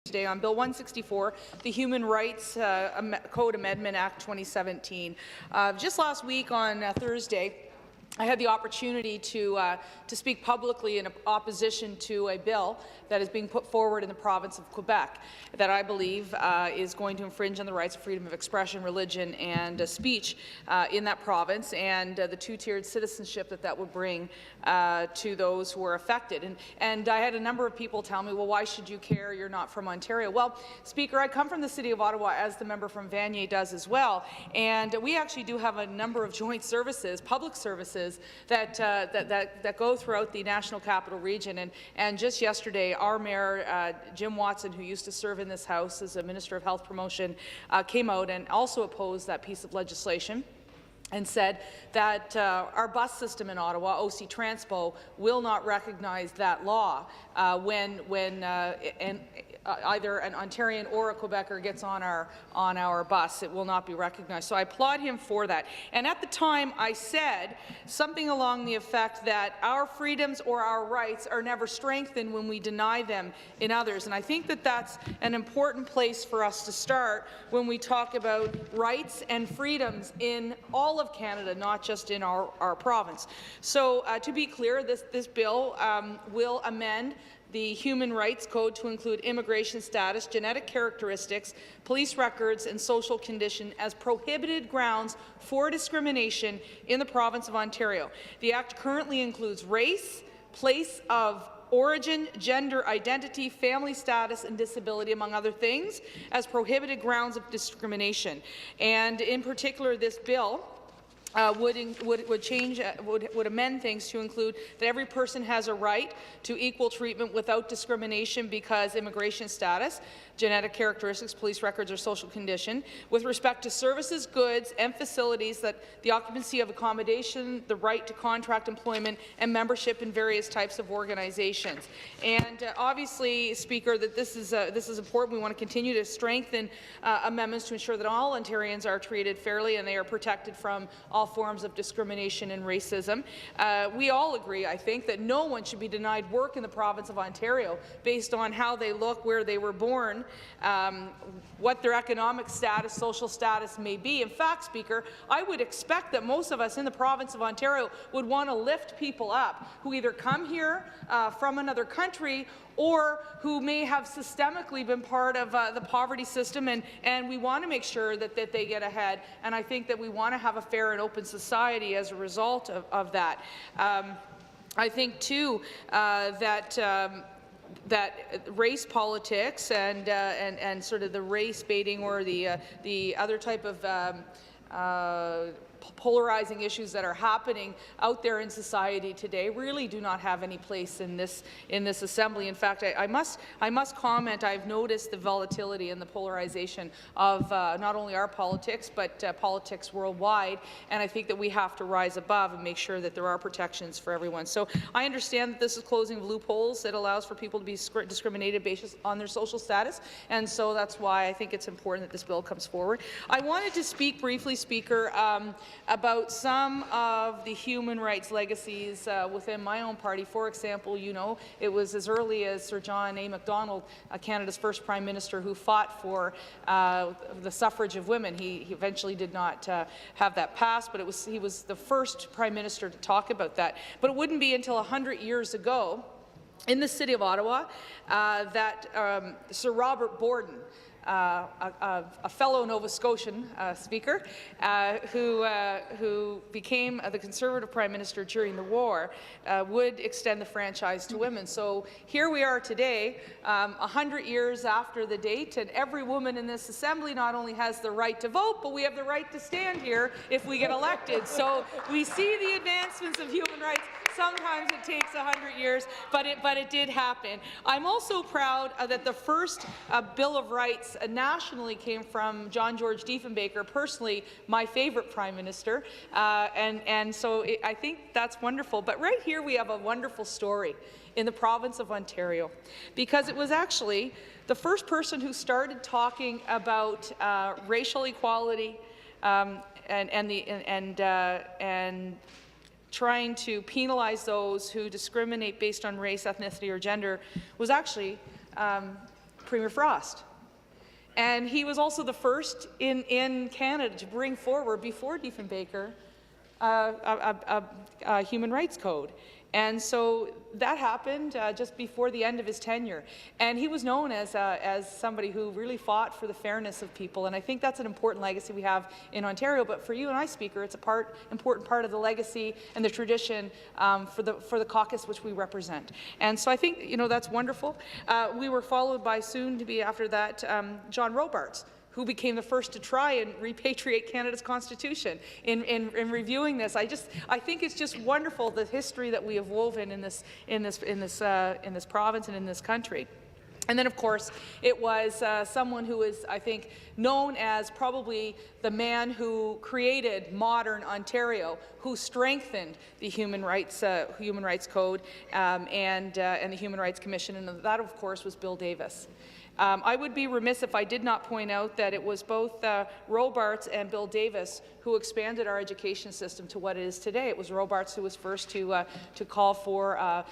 Today on Bill 164, the Human Rights Code Amendment Act 2017. Just last week on Thursday, I had the opportunity to speak publicly in opposition to a bill that is being put forward in the province of Quebec that I believe is going to infringe on the rights of freedom of expression, religion and speech in that province, and the two-tiered citizenship that would bring to those who are affected. And I had a number of people tell me, well, why should you care? You're not from Ontario. Well, Speaker, I come from the City of Ottawa, as the member from Vanier does as well, and we actually do have a number of joint services, public services, that go throughout the National Capital Region. And just yesterday, our Mayor, Jim Watson, who used to serve in this House as a Minister of Health Promotion, came out and also opposed that piece of legislation and said that our bus system in Ottawa, OC Transpo, will not recognize that law when either an Ontarian or a Quebecer gets on our bus. It will not be recognized. So I applaud him for that. And at the time, I said something along the effect that our freedoms or our rights are never strengthened when we deny them in others. And I think that that's an important place for us to start when we talk about rights and freedoms in all of Canada, not just in our province. So to be clear, this bill will amend the Human Rights Code to include immigration status, genetic characteristics, police records and social condition as prohibited grounds for discrimination in the province of Ontario. The Act currently includes race, place of origin, gender identity, family status and disability, among other things, as prohibited grounds of discrimination. And in particular, this bill would amend things to include that every person has a right to equal treatment without discrimination because immigration status, genetic characteristics, police records or social condition, with respect to services, goods and facilities, that the occupancy of accommodation, the right to contract employment and membership in various types of organizations. And obviously, Speaker, that this is important. We want to continue to strengthen amendments to ensure that all Ontarians are treated fairly and they are protected from all forms of discrimination and racism. We all agree, I think, that no one should be denied work in the province of Ontario based on how they look, where they were born, what their economic status, social status may be. In fact, Speaker, I would expect that most of us in the province of Ontario would want to lift people up who either come here from another country or who may have systemically been part of the poverty system, and we want to make sure that they get ahead. And I think that we want to have a fair and open society as a result of that. I think, too, that race politics and sort of the race baiting or the other type of polarizing issues that are happening out there in society today really do not have any place in this assembly. In fact, I must comment. I've noticed the volatility and the polarization of not only our politics but politics worldwide, and I think that we have to rise above and make sure that there are protections for everyone. So I understand that this is closing loopholes that allows for people to be discriminated based on their social status, and so that's why I think it's important that this bill comes forward. I wanted to speak briefly, Speaker, about some of the human rights legacies within my own party. For example, you know, it was as early as Sir John A. Macdonald, Canada's first Prime Minister, who fought for the suffrage of women. He eventually did not have that passed, but he was the first Prime Minister to talk about that. But it wouldn't be until 100 years ago in the City of Ottawa that Sir Robert Borden, a fellow Nova Scotian Speaker, who became the Conservative Prime Minister during the war, would extend the franchise to women. So here we are today, 100 years after the date, and every woman in this Assembly not only has the right to vote, but we have the right to stand here if we get elected. So we see the advancements of human rights. Sometimes it takes 100 years, but it did happen. I'm also proud that the first Bill of Rights nationally came from John George Diefenbaker, personally my favorite Prime Minister, and so I think that's wonderful. But right here we have a wonderful story in the province of Ontario, because it was actually the first person who started talking about racial equality and trying to penalize those who discriminate based on race, ethnicity or gender was actually Premier Frost. And he was also the first in Canada to bring forward, before Diefenbaker, a human rights code. And so that happened just before the end of his tenure. And he was known as somebody who really fought for the fairness of people. And I think that's an important legacy we have in Ontario. But for you and I, Speaker, it's a important part of the legacy and the tradition for the caucus which we represent. And so I think, you know, that's wonderful. We were followed by, soon to be after that, John Robarts, who became the first to try and repatriate Canada's Constitution. In reviewing this, I think it's just wonderful, the history that we have woven in this province and in this country. And then, of course, it was someone who is, I think, known as probably the man who created modern Ontario, who strengthened the Human Rights Code and the Human Rights Commission, and that, of course, was Bill Davis. I would be remiss if I did not point out that it was both Robarts and Bill Davis who expanded our education system to what it is today. It was Robarts who was first to call for a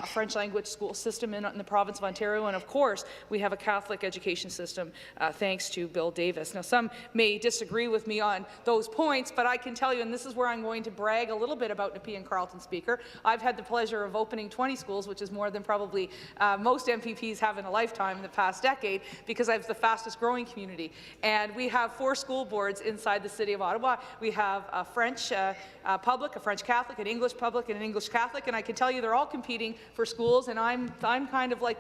French language school system in the province of Ontario, and of course we have a Catholic education system thanks to Bill Davis. Now, some may disagree with me on those points, but I can tell you, and this is where I'm going to brag a little bit about Nepean Carleton, Speaker. I've had the pleasure of opening 20 schools, which is more than probably most MPPs have in a lifetime in the past decade, because I have the fastest growing community. And we have 4 school boards inside the City of Ottawa. We have a French public, a French Catholic, an English public, and an English Catholic, and I can tell you they're all competing for schools, and I'm kind of like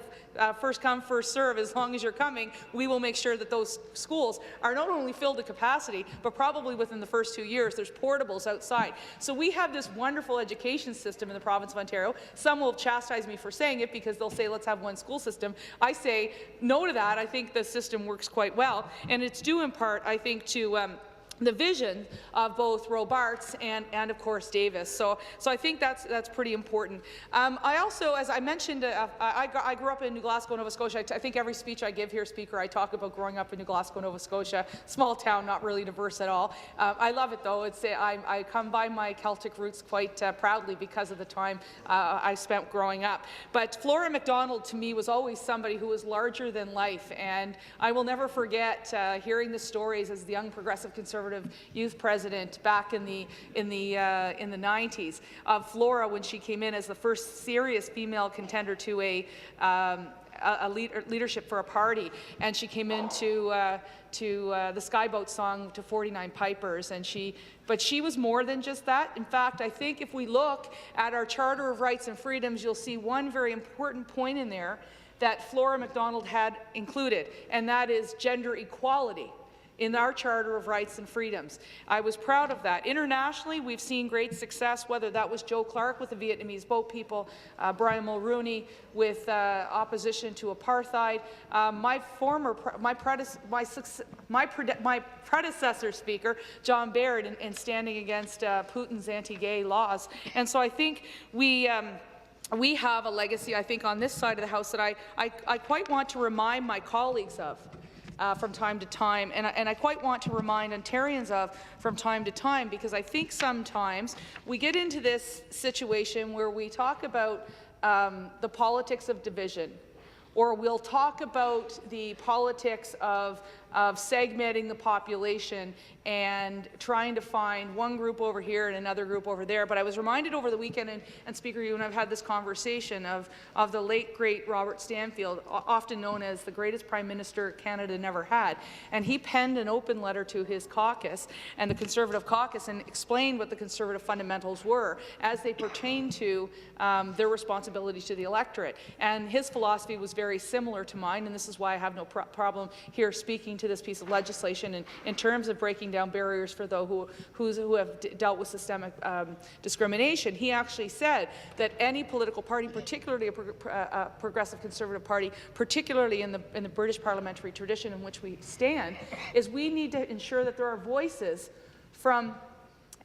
first come, first serve. As long as you're coming, we will make sure that those schools are not only filled to capacity, but probably within the first 2 years, there's portables outside. So we have this wonderful education system in the province of Ontario. Some will chastise me for saying it because they'll say, let's have one school system. I say no to that. I think the system works quite well, and it's due in part, I think, to the vision of both Robarts and of course Davis. So I think that's pretty important. I also, as I mentioned, I grew up in New Glasgow, Nova Scotia. I think every speech I give here, Speaker, I talk about growing up in New Glasgow, Nova Scotia. Small town, not really diverse at all. I love it though. I come by my Celtic roots quite proudly because of the time I spent growing up. But Flora MacDonald to me was always somebody who was larger than life, and I will never forget hearing the stories as the young progressive conservative youth president back in the 90s of Flora when she came in as the first serious female contender to a leadership for a party, and she came into the Skyboat song to 49 pipers, but she was more than just that. In fact, I think if we look at our Charter of Rights and Freedoms, you'll see one very important point in there that Flora MacDonald had included, and that is gender equality in our Charter of Rights and Freedoms. I was proud of that. Internationally, we've seen great success, whether that was Joe Clark with the Vietnamese boat people, Brian Mulroney with opposition to apartheid, my predecessor, Speaker, John Baird, in standing against Putin's anti-gay laws. And so I think we have a legacy, I think, on this side of the House that I quite want to remind my colleagues of. From time to time, and I quite want to remind Ontarians of from time to time, because I think sometimes we get into this situation where we talk about the politics of division, or we'll talk about the politics of segmenting the population and trying to find one group over here and another group over there. But I was reminded over the weekend, and Speaker, you and I have had this conversation of the late, great Robert Stanfield, often known as the greatest Prime Minister Canada never had. And he penned an open letter to his caucus and the Conservative caucus and explained what the Conservative fundamentals were as they pertain to their responsibility to the electorate. And his philosophy was very similar to mine, and this is why I have no problem here speaking to this piece of legislation in terms of breaking down barriers for those who have dealt with systemic discrimination. He actually said that any political party, particularly a progressive Conservative party, particularly in the British parliamentary tradition in which we stand, is we need to ensure that there are voices from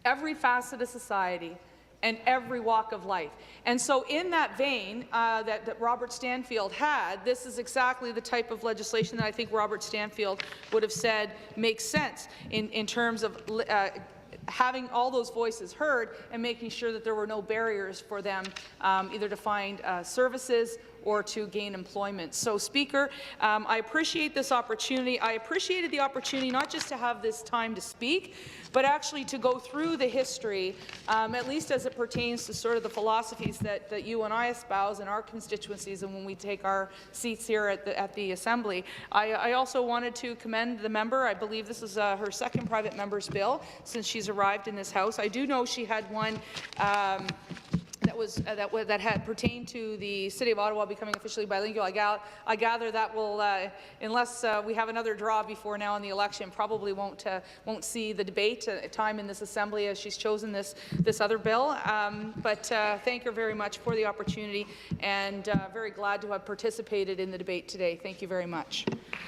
every facet of society and every walk of life. And so in that vein that Robert Stanfield had, this is exactly the type of legislation that I think Robert Stanfield would have said makes sense in terms of having all those voices heard and making sure that there were no barriers for them either to find services or to gain employment. So, Speaker, I appreciate this opportunity. I appreciated the opportunity not just to have this time to speak, but actually to go through the history, at least as it pertains to sort of the philosophies that you and I espouse in our constituencies and when we take our seats here at the Assembly. I also wanted to commend the member. I believe this is her second private member's bill since she's arrived in this House. I do know she had one that had pertained to the City of Ottawa becoming officially bilingual. I gather that will, unless we have another draw before now in the election, probably won't see the debate time in this Assembly as she's chosen this other bill. But thank her very much for the opportunity, and very glad to have participated in the debate today. Thank you very much.